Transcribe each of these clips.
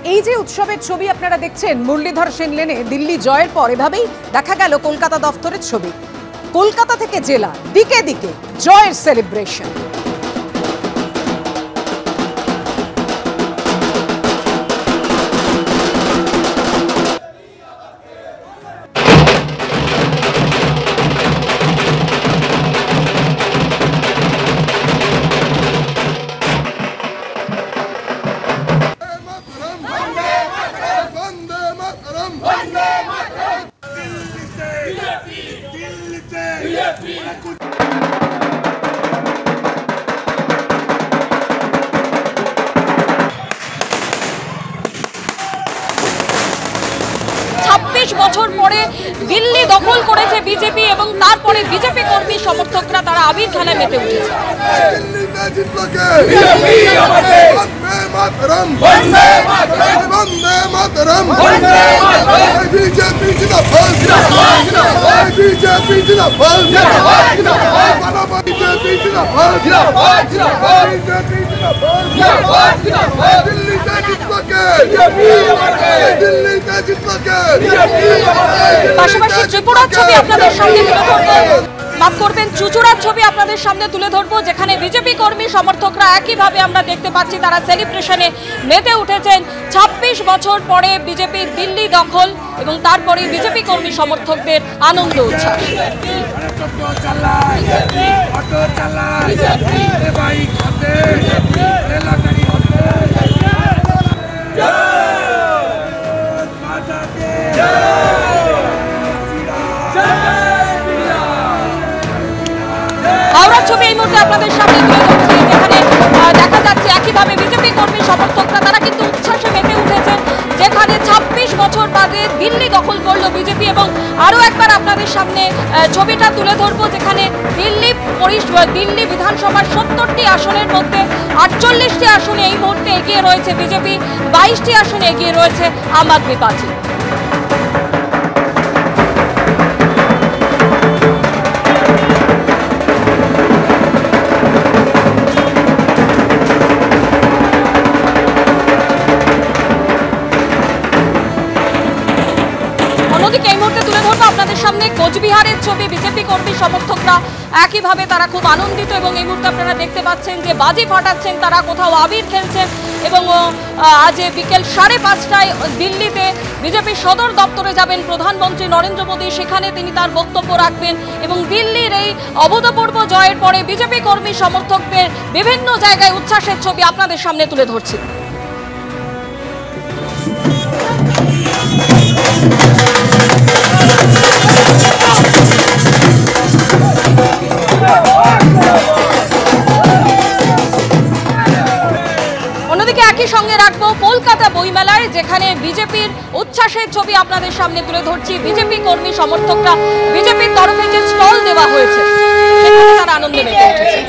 এই যে উৎসবের ছবি আপনারা দেখছেন মুরলীধর সেন লেনে দিল্লি জয়ের পর এভাবেই দেখা গেল কলকাতা দফতরের ছবি। কলকাতা থেকে জেলা দিকে দিকে জয়ের সেলিব্রেশন। বছর পরে দিল্লি দখল করেছে বিজেপি এবং তারপরে বিজেপি কর্মী সমর্থকরা তারা আবির খেলায় মেতে উঠেছে। পাশাপাশি ত্রিপুরার ছবি আপনাদের সামনে তুলে ধরবো, মাফ করবেন চুচুড়ার ছবি আপনাদের সামনে তুলে ধরবো, যেখানে বিজেপি কর্মী সমর্থকরা একইভাবে আমরা দেখতে পাচ্ছি তারা সেলিব্রেশনে মেতে উঠেছেন। ২৬ বছর পরে বিজেপির দিল্লি দখল এবং তারপরে বিজেপি কর্মী সমর্থকদের আনন্দ উচ্ছ্বাস। হাওড়ার ছবি এই মুহূর্তে আপনাদের সামনে তুলে ধরছি, যেখানে দেখা যাচ্ছে একইভাবে বিজেপি কর্মী সমর্থকরা তারা কিন্তু উচ্ছ্বাসে মেতে উঠেছেন, যেখানে ২৬ বছর বাদে দিল্লি দখল করলো বিজেপি। এবং আরও একবার আপনাদের সামনে ছবিটা তুলে ধরবো, যেখানে দিল্লি বিধানসভার ৭০টি আসনের মধ্যে ৪৮টি আসনে এই মুহূর্তে এগিয়ে রয়েছে বিজেপি, ২২টি আসনে এগিয়ে রয়েছে আম আদমি পার্টি। এই মুহূর্তে তুলে ধরবো আপনাদের সামনে কোচবিহারের ছবি। বিজেপি কর্মী সমর্থকরা একইভাবে তারা খুব আনন্দিত এবং এই মুহূর্তে আপনারা দেখতে পাচ্ছেন যে বাজি ফাটাচ্ছেন, তারা কোথাও আবির খেলছেন। এবং আজ বিকেল ৫:৩০টায় দিল্লিতে বিজেপির সদর দপ্তরে যাবেন প্রধানমন্ত্রী নরেন্দ্র মোদী, সেখানে তিনি তার বক্তব্য রাখবেন এবং দিল্লির এই অভূতপূর্ব জয়ের পরে বিজেপি কর্মী সমর্থকদের বিভিন্ন জায়গায় উচ্ছ্বাসের ছবি আপনাদের সামনে তুলে ধরছি। অন্যদিকে একই সঙ্গে রাখবো কলকাতা বইমেলায়, যেখানে বিজেপির উচ্ছ্বাসের ছবি আপনাদের সামনে তুলে ধরছি। বিজেপি কর্মী সমর্থকরা বিজেপির তরফে যে স্টল দেওয়া হয়েছে সেখানে তারা আনন্দে মেতে উঠেছে।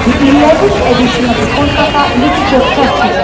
The 11th edition of the Kolkata Literature Festival.